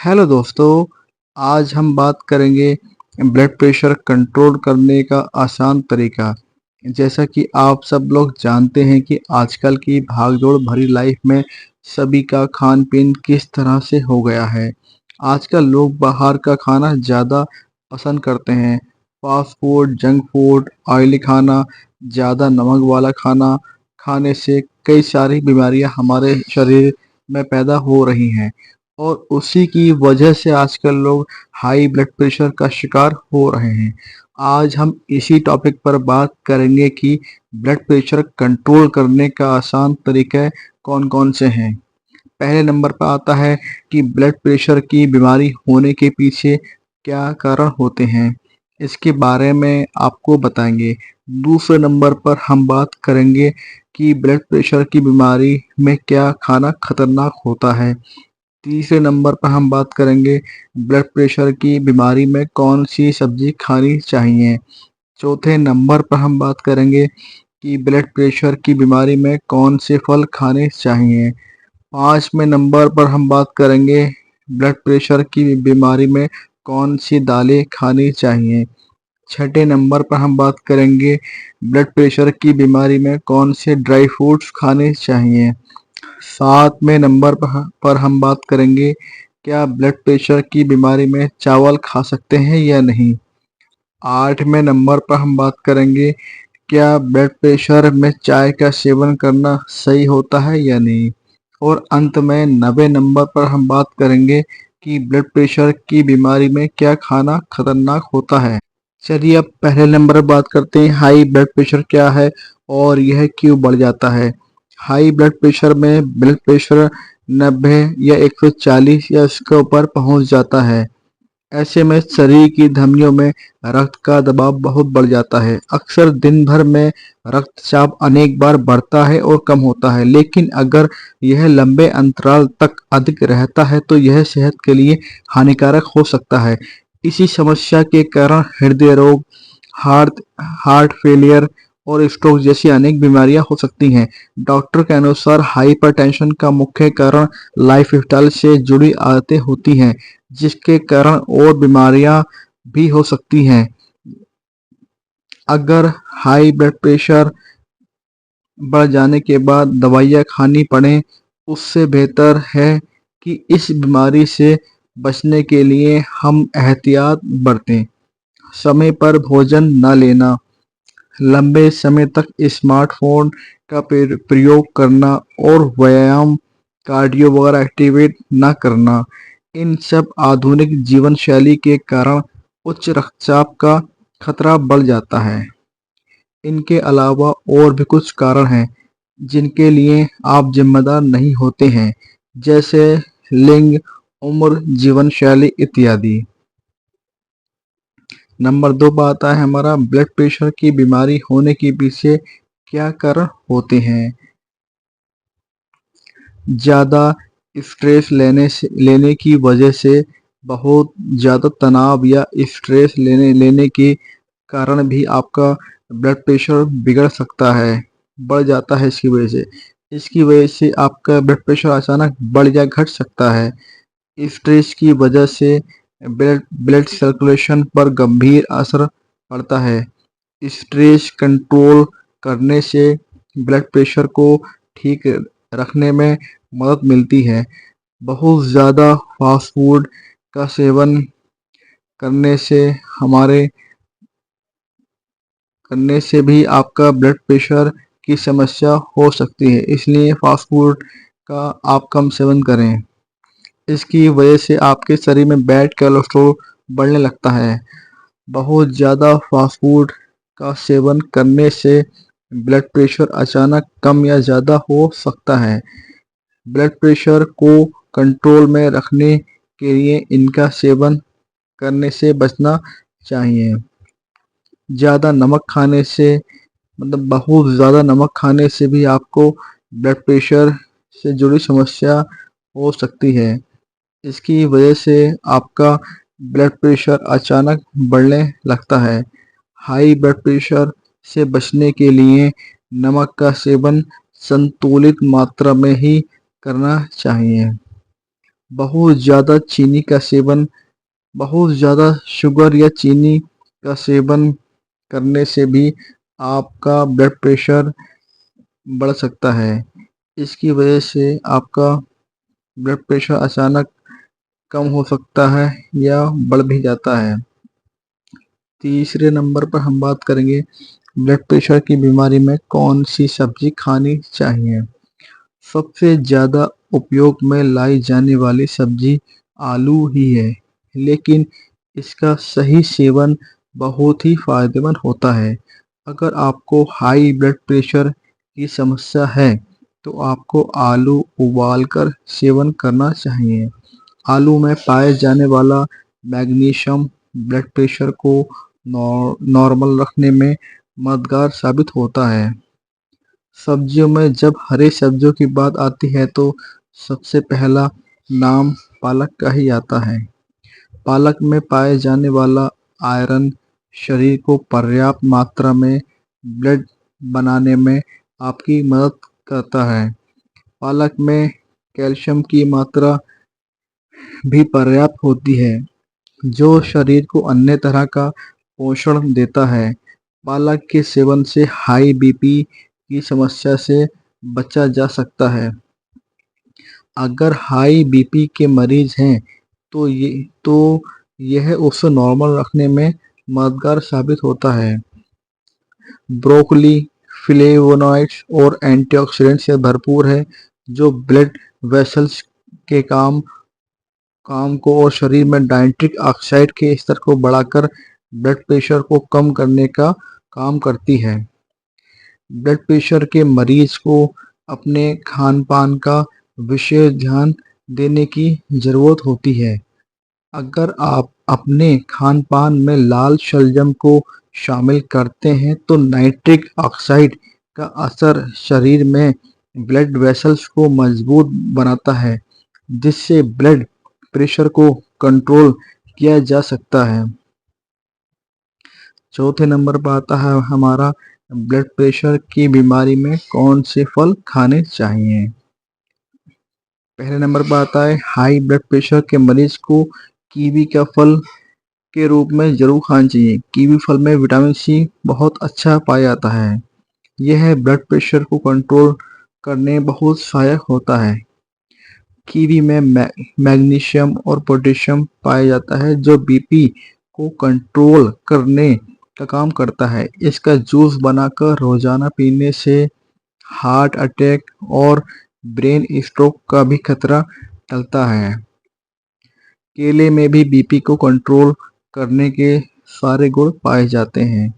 Hello दोस्तों, आज हम बात करेंगे ब्लड प्रेशर कंट्रोल करने का आसान तरीका। जैसा कि आप सब लोग जानते हैं कि आजकल की भागदौड़ भरी लाइफ में सभी का खान-पीन किस तरह से हो गया है। आजकल लोग बाहर का खाना ज़्यादा पसंद करते हैं। Fast food, junk food, oily खाना, ज़्यादा नमक वाला खाना खाने से कई सारी बीमारियां हमारे शरीर में पैदा हो रही हैं। और उसी की वजह से आजकल लोग हाई ब्लड प्रेशर का शिकार हो रहे हैं। आज हम इसी टॉपिक पर बात करेंगे कि ब्लड प्रेशर कंट्रोल करने का आसान तरीके कौन-कौन से हैं। पहले नंबर पर आता है कि ब्लड प्रेशर की बीमारी होने के पीछे क्या कारण होते हैं, इसके बारे में आपको बताएंगे। दूसरे नंबर पर हम बात करेंगे कि ब्लड प्रेशर की बीमारी में क्या खाना खतरनाक होता है। तीसरे नंबर पर हम बात करेंगे ब्लड प्रेशर की बीमारी में कौन सी सब्जी खानी चाहिए। चौथे नंबर पर हम बात करेंगे कि ब्लड प्रेशर की बीमारी में कौन से फल खाने चाहिए। पाँचवें नंबर पर हम बात करेंगे ब्लड प्रेशर की बीमारी में कौन सी दालें खानी चाहिए। छठे नंबर पर हम बात करेंगे ब्लड प्रेशर की बीमारी में कौन से ड्राई फ्रूट्स खाने चाहिए। 7वें नंबर पर हम बात करेंगे क्या ब्लड प्रेशर की बीमारी में चावल खा सकते हैं या नहीं। 8वें नंबर पर हम बात करेंगे क्या ब्लड प्रेशर में चाय का सेवन करना सही होता है या नहीं। और अंत में 9वें नंबर पर हम बात करेंगे कि ब्लड प्रेशर की बीमारी में क्या खाना खतरनाक होता है। चलिए अब पहले नंबर पर बात करते हैं हाई ब्लड प्रेशर क्या है और यह क्यों बढ़ जाता है। हाई ब्लड प्रेशर में ब्लड प्रेशर 90 या 140 या इसके ऊपर पहुंच जाता है। ऐसे में शरीर की धमनियों में रक्त का दबाव बहुत बढ़ जाता है। अक्सर दिन भर में रक्तचाप अनेक बार बढ़ता है और कम होता है, लेकिन अगर यह लंबे अंतराल तक अधिक रहता है तो यह सेहत के लिए हानिकारक हो सकता है। इसी समस्या के कारण हृदय रोग, हार्ट हार्ट फेलियर और स्ट्रोक जैसी अनेक बीमारियां हो सकती हैं। डॉक्टर के अनुसार हाइपरटेंशन का मुख्य कारण लाइफस्टाइल से जुड़ी आदतें होती हैं, जिसके कारण और बीमारियां भी हो सकती हैं। अगर हाई ब्लड प्रेशर बढ़ जाने के बाद दवाइयाँ खानी पड़ें, उससे बेहतर है कि इस बीमारी से बचने के लिए हम एहतियात बरतें। समय पर भोजन न लेना, लंबे समय तक स्मार्टफ़ोन का प्रयोग करना और व्यायाम, कार्डियो वगैरह एक्टिविटी न करना, इन सब आधुनिक जीवन शैली के कारण उच्च रक्तचाप का खतरा बढ़ जाता है। इनके अलावा और भी कुछ कारण हैं जिनके लिए आप जिम्मेदार नहीं होते हैं, जैसे लिंग, उम्र, जीवन शैली इत्यादि। नंबर 2 पर आता है हमारा ब्लड प्रेशर की बीमारी होने के पीछे क्या कारण होते हैं। ज़्यादा स्ट्रेस लेने की वजह से, बहुत ज़्यादा तनाव या स्ट्रेस लेने के कारण भी आपका ब्लड प्रेशर बिगड़ सकता है, बढ़ जाता है इसकी वजह से। इसकी वजह से आपका ब्लड प्रेशर अचानक बढ़ या घट सकता है। स्ट्रेस की वजह से ब्लड ब्लड सर्कुलेशन पर गंभीर असर पड़ता है। स्ट्रेस कंट्रोल करने से ब्लड प्रेशर को ठीक रखने में मदद मिलती है। बहुत ज़्यादा फास्ट फूड का सेवन करने से हमारे करने से भी आपका ब्लड प्रेशर की समस्या हो सकती है, इसलिए फास्ट फूड का आप कम सेवन करें। इसकी वजह से आपके शरीर में बैड कोलेस्ट्रॉल बढ़ने लगता है। बहुत ज़्यादा फास्ट फूड का सेवन करने से ब्लड प्रेशर अचानक कम या ज़्यादा हो सकता है। ब्लड प्रेशर को कंट्रोल में रखने के लिए इनका सेवन करने से बचना चाहिए। ज़्यादा नमक खाने से, मतलब बहुत ज़्यादा नमक खाने से भी आपको ब्लड प्रेशर से जुड़ी समस्या हो सकती है। इसकी वजह से आपका ब्लड प्रेशर अचानक बढ़ने लगता है। हाई ब्लड प्रेशर से बचने के लिए नमक का सेवन संतुलित मात्रा में ही करना चाहिए। बहुत ज़्यादा चीनी का सेवन, बहुत ज़्यादा शुगर या चीनी का सेवन करने से भी आपका ब्लड प्रेशर बढ़ सकता है। इसकी वजह से आपका ब्लड प्रेशर अचानक कम हो सकता है या बढ़ भी जाता है। तीसरे नंबर पर हम बात करेंगे ब्लड प्रेशर की बीमारी में कौन सी सब्जी खानी चाहिए। सबसे ज़्यादा उपयोग में लाई जाने वाली सब्जी आलू ही है, लेकिन इसका सही सेवन बहुत ही फायदेमंद होता है। अगर आपको हाई ब्लड प्रेशर की समस्या है, तो आपको आलू उबालकर सेवन करना चाहिए। आलू में पाए जाने वाला मैग्नीशियम ब्लड प्रेशर को नॉर्मल रखने में मददगार साबित होता है। सब्जियों में जब हरी सब्जियों की बात आती है तो सबसे पहला नाम पालक का ही आता है। पालक में पाए जाने वाला आयरन शरीर को पर्याप्त मात्रा में ब्लड बनाने में आपकी मदद करता है। पालक में कैल्शियम की मात्रा भी पर्याप्त होती है, जो शरीर को अन्य तरह का पोषण देता है। पालक के सेवन से हाई बीपी की समस्या से बचा जा सकता है। अगर हाई बीपी के मरीज हैं तो यह उसे नॉर्मल रखने में मददगार साबित होता है। ब्रोकली फ्लेवोनॉइड्स और एंटीऑक्सीडेंट से भरपूर है, जो ब्लड वेसल्स के काम को और शरीर में नाइट्रिक ऑक्साइड के स्तर को बढ़ाकर ब्लड प्रेशर को कम करने का काम करती है। ब्लड प्रेशर के मरीज को अपने खान पान का विशेष ध्यान देने की ज़रूरत होती है। अगर आप अपने खान पान में लाल शलजम को शामिल करते हैं तो नाइट्रिक ऑक्साइड का असर शरीर में ब्लड वेसल्स को मजबूत बनाता है, जिससे ब्लड प्रेशर को कंट्रोल किया जा सकता है। चौथे नंबर पर आता है हमारा ब्लड प्रेशर की बीमारी में कौन से फल खाने चाहिए। पहले नंबर पर आता है हाई ब्लड प्रेशर के मरीज को कीवी का फल के रूप में जरूर खाना चाहिए। कीवी फल में विटामिन सी बहुत अच्छा पाया जाता है। यह ब्लड प्रेशर को कंट्रोल करने में बहुत सहायक होता है। कीवी में मैग्नीशियम और पोटेशियम पाया जाता है, जो बीपी को कंट्रोल करने का काम करता है। इसका जूस बनाकर रोजाना पीने से हार्ट अटैक और ब्रेन स्ट्रोक का भी खतरा टलता है। केले में भी बीपी को कंट्रोल करने के सारे गुण पाए जाते हैं।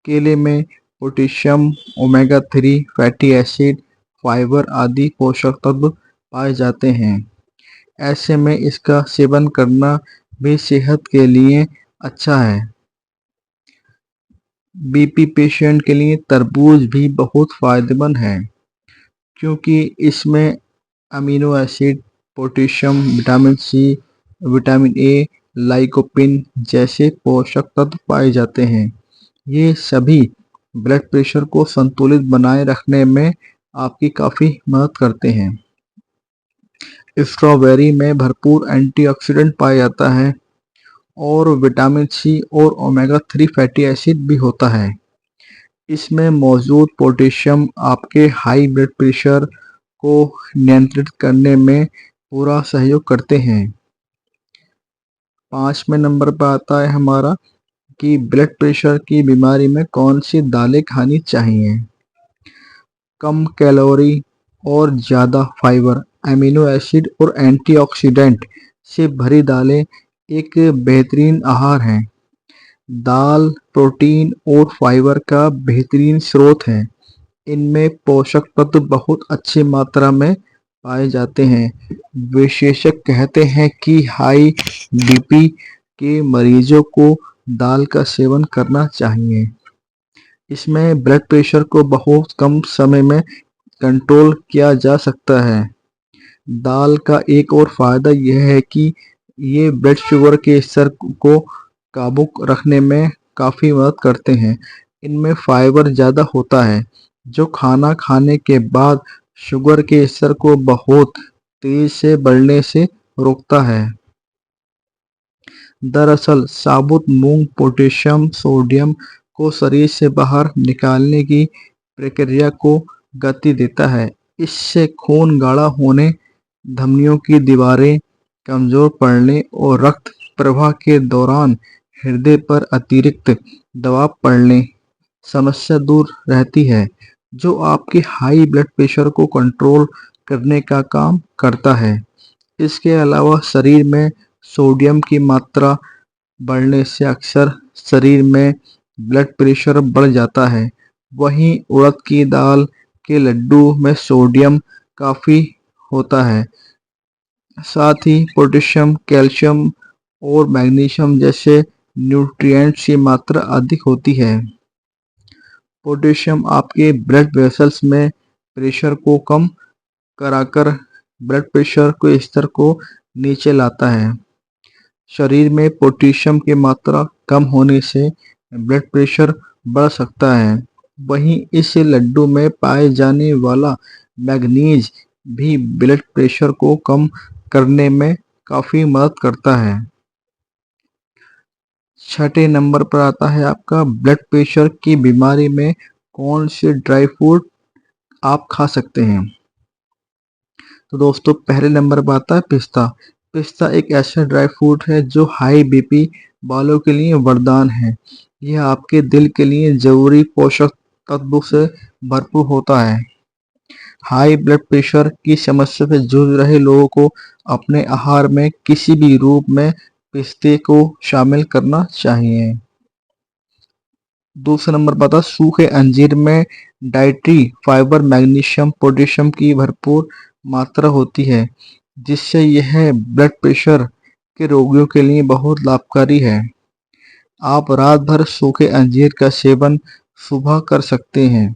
केले में potassium, omega 3 fatty acid, fibre आदि पोषक तत्व पाए जाते हैं। ऐसे में इसका सेवन करना भी सेहत के लिए अच्छा है। बीपी पेशेंट के लिए तरबूज भी बहुत फायदेमंद है, क्योंकि इसमें amino acid, potassium, vitamin C, vitamin A, lycopene जैसे पोषक तत्व पाए जाते हैं। ये सभी ब्लड प्रेशर को संतुलित बनाए रखने में आपकी काफ़ी मदद करते हैं। स्ट्रॉबेरी में भरपूर एंटीऑक्सीडेंट पाया जाता है और विटामिन सी और ओमेगा 3 फैटी एसिड भी होता है। इसमें मौजूद पोटेशियम आपके हाई ब्लड प्रेशर को नियंत्रित करने में पूरा सहयोग करते हैं। 5वें नंबर पर आता है हमारा कि ब्लड प्रेशर की बीमारी में कौन सी दालें खानी चाहिए। कम कैलोरी और ज़्यादा फाइबर, अमीनो एसिड और एंटीऑक्सीडेंट से भरी दालें एक बेहतरीन आहार हैं। दाल प्रोटीन और फाइबर का बेहतरीन स्रोत है। इनमें पोषक तत्व बहुत अच्छी मात्रा में पाए जाते हैं। विशेषज्ञ कहते हैं कि हाई बीपी के मरीजों को दाल का सेवन करना चाहिए। इसमें ब्लड प्रेशर को बहुत कम समय में कंट्रोल किया जा सकता है। दाल का एक और फायदा यह है कि ये ब्लड शुगर के स्तर को काबू रखने में काफ़ी मदद करते हैं। इनमें फाइबर ज़्यादा होता है, जो खाना खाने के बाद शुगर के स्तर को बहुत तेज़ से बढ़ने से रोकता है। दरअसल साबुत मूंग पोटेशियम सोडियम को शरीर से बाहर निकालने की प्रक्रिया को गति देता है। इससे खून गाढ़ा होने, धमनियों की दीवारें कमजोर पड़ने और रक्त प्रवाह के दौरान हृदय पर अतिरिक्त दबाव पड़ने समस्या दूर रहती है, जो आपके हाई ब्लड प्रेशर को कंट्रोल करने का काम करता है। इसके अलावा शरीर में सोडियम की मात्रा बढ़ने से अक्सर शरीर में ब्लड प्रेशर बढ़ जाता है। वहीं उड़द की दाल के लड्डू में सोडियम काफ़ी होता है, साथ ही पोटेशियम, कैल्शियम और मैग्नीशियम जैसे न्यूट्रिएंट्स की मात्रा अधिक होती है। पोटेशियम आपके ब्लड वेसल्स में प्रेशर को कम कराकर ब्लड प्रेशर के स्तर को नीचे लाता है। शरीर में पोटेशियम की मात्रा कम होने से ब्लड प्रेशर बढ़ सकता है। वहीं इस लड्डू में पाए जाने वाला मैग्नीज भी ब्लड प्रेशर को कम करने में काफ़ी मदद करता है। छठे नंबर पर आता है आपका ब्लड प्रेशर की बीमारी में कौन से ड्राई फ्रूट आप खा सकते हैं। तो दोस्तों पहले नंबर पर आता है पिस्ता। पिस्ता एक ऐसा ड्राई फ्रूट है जो हाई बीपी वालों के लिए वरदान है। यह आपके दिल के लिए जरूरी पोषक तत्वों से भरपूर होता है। हाई ब्लड प्रेशर की समस्या से जूझ रहे लोगों को अपने आहार में किसी भी रूप में पिस्ते को शामिल करना चाहिए। दूसरा नंबर पर आता है सूखे अंजीर में डाइटरी फाइबर, मैग्नीशियम, पोटेशियम की भरपूर मात्रा होती है, जिससे यह ब्लड प्रेशर के रोगियों के लिए बहुत लाभकारी है। आप रात भर सूखे अंजीर का सेवन सुबह कर सकते हैं।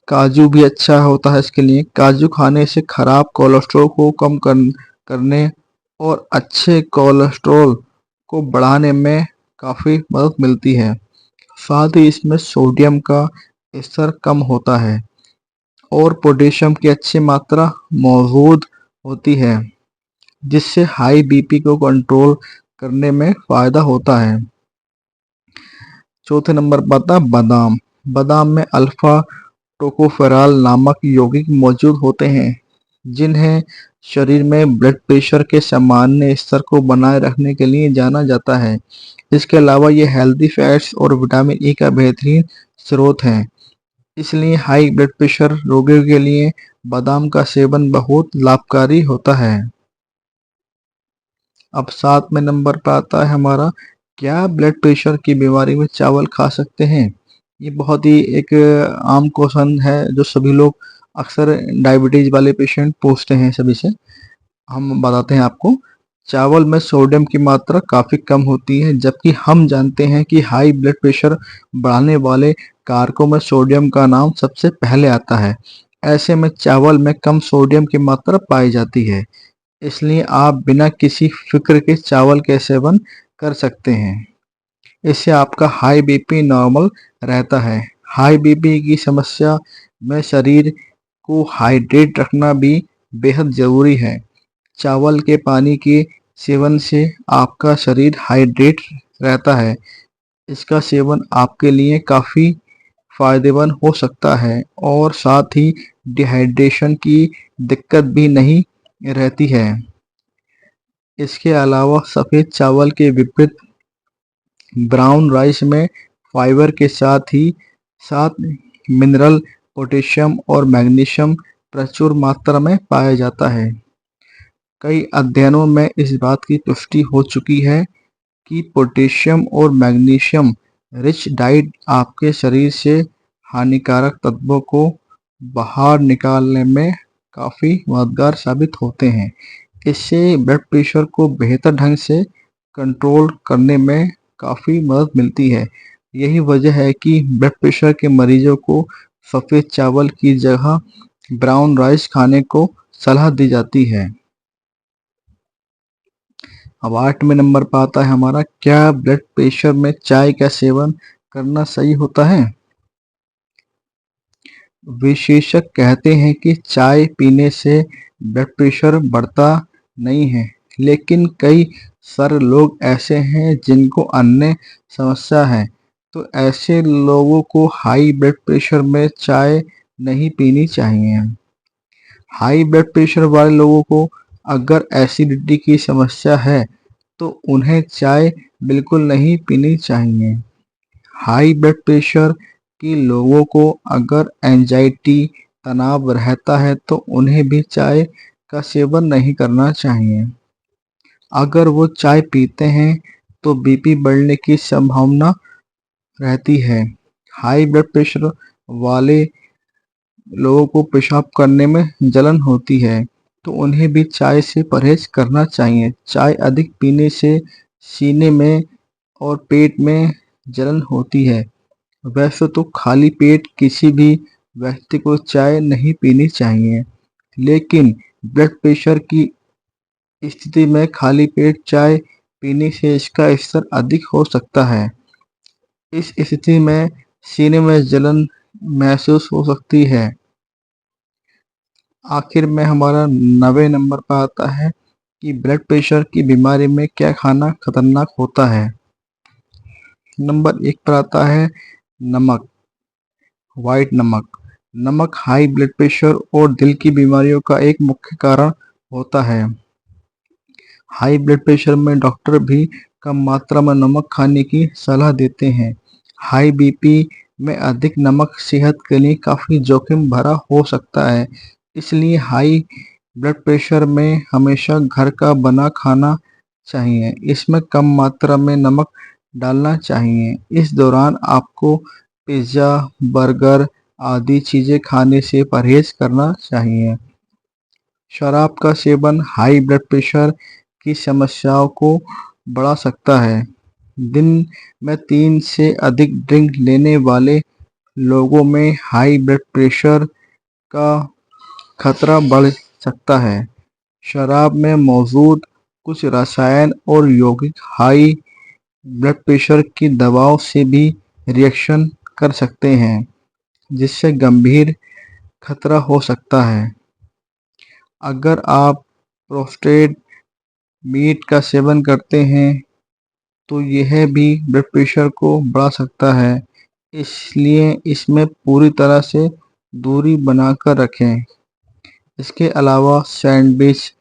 काजू भी अच्छा होता है इसके लिए। काजू खाने से खराब कोलेस्ट्रॉल को कम करने और अच्छे कोलेस्ट्रॉल को बढ़ाने में काफ़ी मदद मिलती है। साथ ही इसमें सोडियम का स्तर कम होता है और पोटेशियम की अच्छी मात्रा मौजूद होती है, जिससे हाई बीपी को कंट्रोल करने में फायदा होता है। चौथे नंबर पर आता है बादाम। बादाम में अल्फा टोकोफेरॉल नामक यौगिक मौजूद होते हैं, जिन्हें शरीर में ब्लड प्रेशर के सामान्य स्तर को बनाए रखने के लिए जाना जाता है। इसके अलावा ये हेल्दी फैट्स और विटामिन ई का बेहतरीन स्रोत है। इसलिए हाई ब्लड प्रेशर रोगियों के लिए बादाम का सेवन बहुत लाभकारी होता है। अब 7वें नंबर पर आता है हमारा, क्या ब्लड प्रेशर की बीमारी में चावल खा सकते हैं। ये बहुत ही एक आम क्वेश्चन है जो सभी लोग अक्सर डायबिटीज वाले पेशेंट पूछते हैं सभी से। हम बताते हैं आपको। चावल में सोडियम की मात्रा काफ़ी कम होती है, जबकि हम जानते हैं कि हाई ब्लड प्रेशर बढ़ाने वाले कारकों में सोडियम का नाम सबसे पहले आता है। ऐसे में चावल में कम सोडियम की मात्रा पाई जाती है, इसलिए आप बिना किसी फिक्र के चावल का सेवन कर सकते हैं। इससे आपका हाई बीपी नॉर्मल रहता है। हाई बीपी की समस्या में शरीर को हाइड्रेट रखना भी बेहद ज़रूरी है। चावल के पानी के सेवन से आपका शरीर हाइड्रेट रहता है। इसका सेवन आपके लिए काफ़ी फायदेमंद हो सकता है और साथ ही डिहाइड्रेशन की दिक्कत भी नहीं रहती है। इसके अलावा सफ़ेद चावल के विपरीत ब्राउन राइस में फाइबर के साथ मिनरल, पोटेशियम और मैग्नीशियम प्रचुर मात्रा में पाया जाता है। कई अध्ययनों में इस बात की पुष्टि हो चुकी है कि पोटेशियम और मैग्नीशियम रिच डाइट आपके शरीर से हानिकारक तत्वों को बाहर निकालने में काफ़ी मददगार साबित होते हैं। इससे ब्लड प्रेशर को बेहतर ढंग से कंट्रोल करने में काफ़ी मदद मिलती है। यही वजह है कि ब्लड प्रेशर के मरीजों को सफ़ेद चावल की जगह ब्राउन राइस खाने को सलाह दी जाती है। अब 8वें नंबर पर आता है हमारा, क्या ब्लड प्रेशर में चाय का सेवन करना सही होता है। विशेषज्ञ कहते हैं कि चाय पीने से ब्लड प्रेशर बढ़ता नहीं है, लेकिन कई सारे लोग ऐसे हैं जिनको अन्य समस्या है, तो ऐसे लोगों को हाई ब्लड प्रेशर में चाय नहीं पीनी चाहिए। हाई ब्लड प्रेशर वाले लोगों को अगर एसिडिटी की समस्या है, तो उन्हें चाय बिल्कुल नहीं पीनी चाहिए। हाई ब्लड प्रेशर के लोगों को अगर एंजाइटी, तनाव रहता है, तो उन्हें भी चाय का सेवन नहीं करना चाहिए। अगर वो चाय पीते हैं तो बीपी बढ़ने की संभावना रहती है। हाई ब्लड प्रेशर वाले लोगों को पेशाब करने में जलन होती है, तो उन्हें भी चाय से परहेज करना चाहिए। चाय अधिक पीने से सीने में और पेट में जलन होती है। वैसे तो खाली पेट किसी भी व्यक्ति को चाय नहीं पीनी चाहिए, लेकिन ब्लड प्रेशर की स्थिति में खाली पेट चाय पीने से इसका स्तर अधिक हो सकता है। इस स्थिति में सीने में जलन महसूस हो सकती है। आखिर में हमारा 9वें नंबर पर आता है कि ब्लड प्रेशर की बीमारी में क्या खाना खतरनाक होता है। नंबर 1 पर आता है नमक, व्हाइट नमक। नमक हाई ब्लड प्रेशर और दिल की बीमारियों का एक मुख्य कारण होता है। हाई ब्लड प्रेशर में डॉक्टर भी कम मात्रा में नमक खाने की सलाह देते हैं। हाई बीपी में अधिक नमक सेहत के लिए काफ़ी जोखिम भरा हो सकता है, इसलिए हाई ब्लड प्रेशर में हमेशा घर का बना खाना चाहिए। इसमें कम मात्रा में नमक डालना चाहिए। इस दौरान आपको पिज़्ज़ा, बर्गर आदि चीज़ें खाने से परहेज करना चाहिए। शराब का सेवन हाई ब्लड प्रेशर की समस्याओं को बढ़ा सकता है। दिन में 3 से अधिक ड्रिंक लेने वाले लोगों में हाई ब्लड प्रेशर का खतरा बढ़ सकता है। शराब में मौजूद कुछ रसायन और यौगिक हाई ब्लड प्रेशर की दवाओं से भी रिएक्शन कर सकते हैं, जिससे गंभीर खतरा हो सकता है। अगर आप प्रोसेस्ड मीट का सेवन करते हैं, तो यह भी ब्लड प्रेशर को बढ़ा सकता है, इसलिए इसमें पूरी तरह से दूरी बनाकर रखें। इसके अलावा सैंडविच,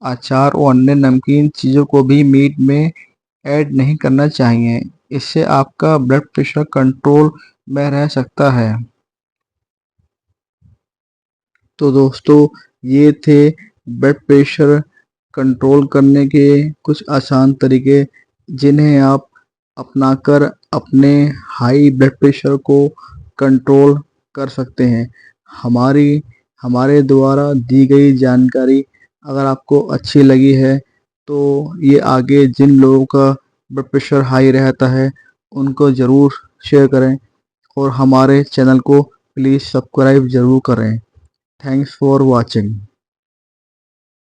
अचार और अन्य नमकीन चीज़ों को भी मीट में ऐड नहीं करना चाहिए। इससे आपका ब्लड प्रेशर कंट्रोल में रह सकता है। तो दोस्तों, ये थे ब्लड प्रेशर कंट्रोल करने के कुछ आसान तरीके, जिन्हें आप अपनाकर अपने हाई ब्लड प्रेशर को कंट्रोल कर सकते हैं। हमारे द्वारा दी गई जानकारी अगर आपको अच्छी लगी है, तो ये आगे जिन लोगों का ब्लड प्रेशर हाई रहता है, उनको ज़रूर शेयर करें और हमारे चैनल को प्लीज़ सब्सक्राइब ज़रूर करें। Thanks for watching.